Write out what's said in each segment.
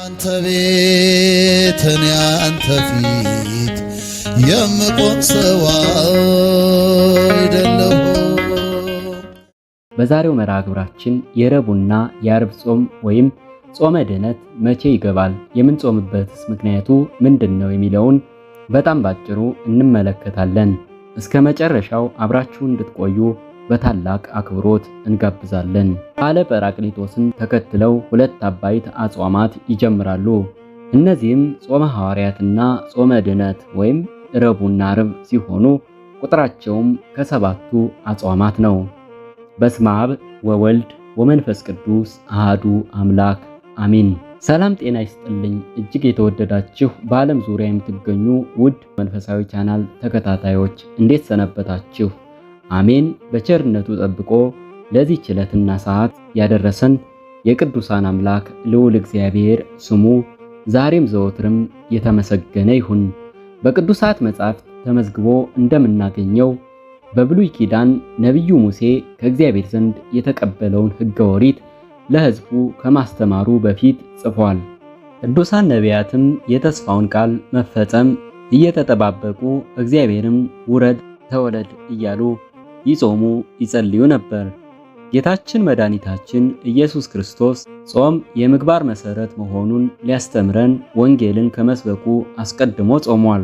አንተ ቤት እኔ አንተ ፊት የምቆም ሰው አይደለሁ። በዛሬው መርሃ ግብራችን የረቡዕና የዓርብ ጾም ወይም ጾመ ድኅነት መቼ ይገባል፣ የምንጾምበትስ ምክንያቱ ምንድነው የሚለውን በጣም ባጭሩ እንመለከታለን። እስከ መጨረሻው አብራችሁ እንድትቆዩ በታላቅ አክብሮት እንጋብዛለን። በዓለ ጰራቅሊጦስን ተከትለው ሁለት አበይት አጽዋማት ይጀምራሉ። እነዚህም ጾመ ሐዋርያትና ጾመ ድኅነት ወይም ረቡዕና ዓርብ ሲሆኑ ቁጥራቸውም ከሰባቱ አጽዋማት ነው። በስመ አብ ወወልድ ወመንፈስ ቅዱስ አሃዱ አምላክ አሚን። ሰላም ጤና ይስጥልኝ። እጅግ የተወደዳችሁ በዓለም ዙሪያ የምትገኙ ውድ መንፈሳዊ ቻናል ተከታታዮች እንዴት ሰነበታችሁ? አሜን። በቸርነቱ ጠብቆ ለዚህ ዕለትና ሰዓት ያደረሰን የቅዱሳን አምላክ ልዑል እግዚአብሔር ስሙ ዛሬም ዘወትርም የተመሰገነ ይሁን። በቅዱሳት መጻሕፍት ተመዝግቦ እንደምናገኘው በብሉይ ኪዳን ነቢዩ ሙሴ ከእግዚአብሔር ዘንድ የተቀበለውን ሕገ ኦሪት ለሕዝቡ ከማስተማሩ በፊት ጽፏል። ቅዱሳን ነቢያትም የተስፋውን ቃል መፈጸም እየተጠባበቁ እግዚአብሔርም ውረድ ተወለድ እያሉ ይጾሙ ይጸልዩ ነበር። ጌታችን መድኃኒታችን ኢየሱስ ክርስቶስ ጾም የምግባር መሰረት መሆኑን ሊያስተምረን ወንጌልን ከመስበኩ አስቀድሞ ጾሟል።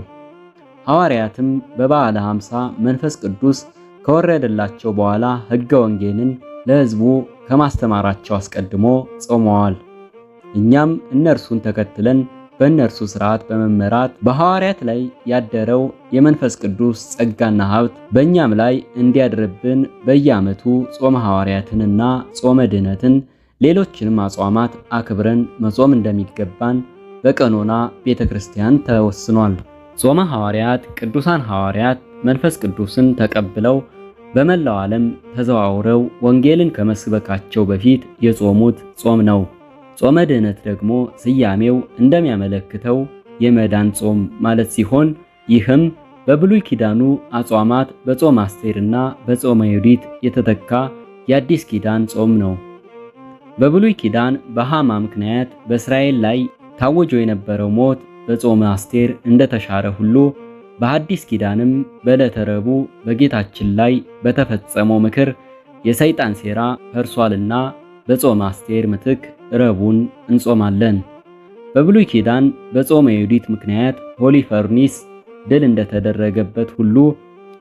ሐዋርያትም በበዓለ ሃምሳ መንፈስ ቅዱስ ከወረደላቸው በኋላ ሕገ ወንጌልን ለሕዝቡ ከማስተማራቸው አስቀድሞ ጾመዋል። እኛም እነርሱን ተከትለን በእነርሱ ሥርዓት በመመራት በሐዋርያት ላይ ያደረው የመንፈስ ቅዱስ ጸጋና ሀብት በእኛም ላይ እንዲያድርብን በየዓመቱ ጾመ ሐዋርያትንና ጾመ ድኅነትን ሌሎችንም አጽዋማት አክብረን መጾም እንደሚገባን በቀኖና ቤተክርስቲያን ተወስኗል። ጾመ ሐዋርያት ቅዱሳን ሐዋርያት መንፈስ ቅዱስን ተቀብለው በመላው ዓለም ተዘዋውረው ወንጌልን ከመስበካቸው በፊት የጾሙት ጾም ነው። ጾመ ድኅነት ደግሞ ስያሜው እንደሚያመለክተው የመዳን ጾም ማለት ሲሆን ይህም በብሉይ ኪዳኑ አጽዋማት በጾመ አስቴርና በጾመ ዮዲት የተተካ የአዲስ ኪዳን ጾም ነው። በብሉይ ኪዳን በሐማ ምክንያት በእስራኤል ላይ ታውጆ የነበረው ሞት በጾመ አስቴር እንደተሻረ ሁሉ በአዲስ ኪዳንም በዕለተ ረቡዕ በጌታችን ላይ በተፈጸመው ምክር የሰይጣን ሴራ ፈርሷልና በጾመ አስቴር ምትክ ረቡዕን እንጾማለን። በብሉይ ኪዳን በጾመ ዮዲት ምክንያት ሆሊፈርኒስ ድል እንደተደረገበት ሁሉ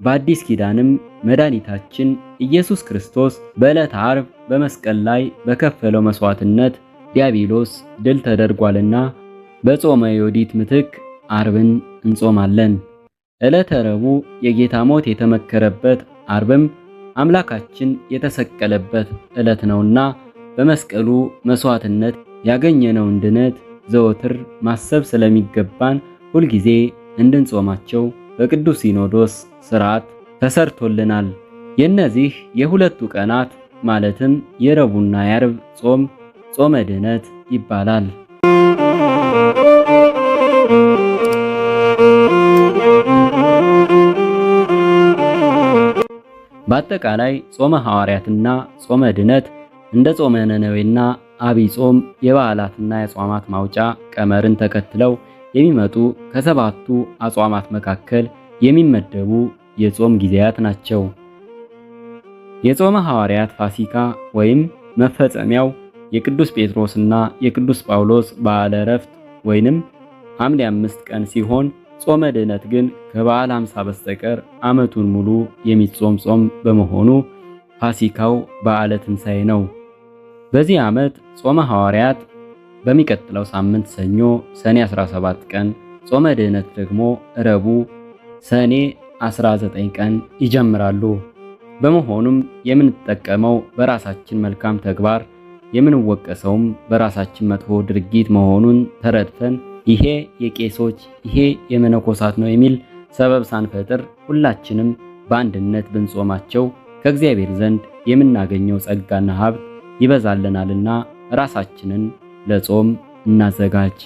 በአዲስ ኪዳንም መድኃኒታችን ኢየሱስ ክርስቶስ በዕለተ ዓርብ በመስቀል ላይ በከፈለው መስዋዕትነት ዲያብሎስ ድል ተደርጓልና በጾመ ዮዲት ምትክ ዓርብን እንጾማለን። ዕለተ ረቡዕ የጌታ ሞት የተመከረበት ዓርብም አምላካችን የተሰቀለበት ዕለት ነውና በመስቀሉ መስዋዕትነት ያገኘነውን ድነት ዘወትር ማሰብ ስለሚገባን ሁልጊዜ እንድንጾማቸው በቅዱስ ሲኖዶስ ሥርዓት ተሰርቶልናል። የእነዚህ የሁለቱ ቀናት ማለትም የረቡዕና የዓርብ ጾም ጾመ ድኅነት ይባላል። በአጠቃላይ ጾመ ሐዋርያትና ጾመ ድኅነት እንደ ጾመ ነነዌና ዐቢይ ጾም የበዓላትና የአጽዋማት ማውጫ ቀመርን ተከትለው የሚመጡ ከሰባቱ አጽዋማት መካከል የሚመደቡ የጾም ጊዜያት ናቸው። የጾመ ሐዋርያት ፋሲካ ወይም መፈጸሚያው የቅዱስ ጴጥሮስና የቅዱስ ጳውሎስ በዓለ ዕረፍት ወይንም ሐምሌ 5 ቀን ሲሆን ጾመ ድኅነት ግን ከበዓለ ሃምሳ በስተቀር ዓመቱን ሙሉ የሚጾም ጾም በመሆኑ ፋሲካው በዓለ ትንሣኤ ነው። በዚህ ዓመት ጾመ ሐዋርያት በሚቀጥለው ሳምንት ሰኞ ሰኔ 17 ቀን፣ ጾመ ድኅነት ደግሞ ረቡዕ ሰኔ 19 ቀን ይጀምራሉ። በመሆኑም የምንጠቀመው በራሳችን መልካም ተግባር የምንወቀሰውም በራሳችን መጥፎ ድርጊት መሆኑን ተረድተን ይሄ የቄሶች ይሄ የመነኮሳት ነው የሚል ሰበብ ሳንፈጥር ሁላችንም በአንድነት ብንጾማቸው ከእግዚአብሔር ዘንድ የምናገኘው ጸጋና ሀብት ይበዛልናልና ራሳችንን ለጾም እናዘጋጅ።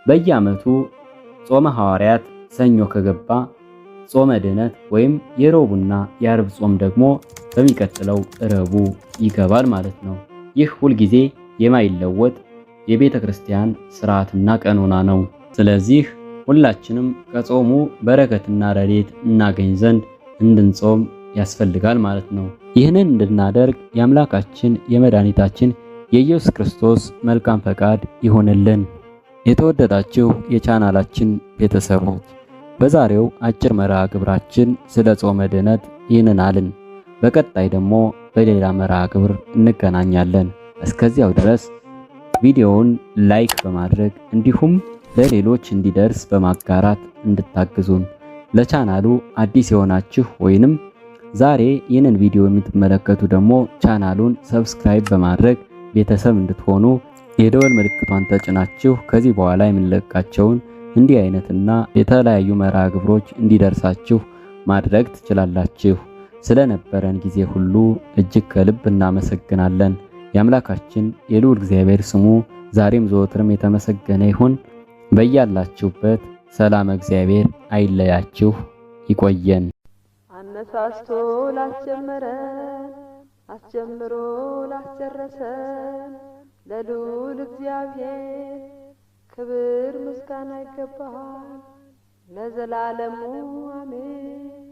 በየዓመቱ ጾመ ሐዋርያት ሰኞ ከገባ ጾመ ድኅነት ወይም የረቡዕና የዓርብ ጾም ደግሞ በሚቀጥለው ረቡዕ ይገባል ማለት ነው። ይህ ሁልጊዜ የማይለወጥ የቤተ ክርስቲያን ሥርዓትና ቀኖና ነው። ስለዚህ ሁላችንም ከጾሙ በረከትና ረድኤት እናገኝ ዘንድ እንድንጾም ያስፈልጋል ማለት ነው። ይህንን እንድናደርግ የአምላካችን የመድኃኒታችን የኢየሱስ ክርስቶስ መልካም ፈቃድ ይሆንልን። የተወደዳችሁ የቻናላችን ቤተሰቦች በዛሬው አጭር መርሃ ግብራችን ስለ ጾመ ድኅነት ይህንን አልን። በቀጣይ ደግሞ በሌላ መርሃ ግብር እንገናኛለን። እስከዚያው ድረስ ቪዲዮውን ላይክ በማድረግ እንዲሁም ለሌሎች እንዲደርስ በማጋራት እንድታግዙን፣ ለቻናሉ አዲስ የሆናችሁ ወይንም ዛሬ ይህንን ቪዲዮ የምትመለከቱ ደግሞ ቻናሉን ሰብስክራይብ በማድረግ ቤተሰብ እንድትሆኑ የደወል ምልክቷን ተጭናችሁ ከዚህ በኋላ የምንለቃቸውን እንዲህ አይነትና የተለያዩ መርሃ ግብሮች እንዲደርሳችሁ ማድረግ ትችላላችሁ። ስለነበረን ጊዜ ሁሉ እጅግ ከልብ እናመሰግናለን። የአምላካችን የልዑል እግዚአብሔር ስሙ ዛሬም ዘወትርም የተመሰገነ ይሁን። በያላችሁበት ሰላም እግዚአብሔር አይለያችሁ። ይቆየን። አነሳስቶ ላስጀመረን አስጀምሮ ላስጨረሰን ለልዑል እግዚአብሔር ክብር ምስጋና ይገባል ለዘላለሙ አሜን።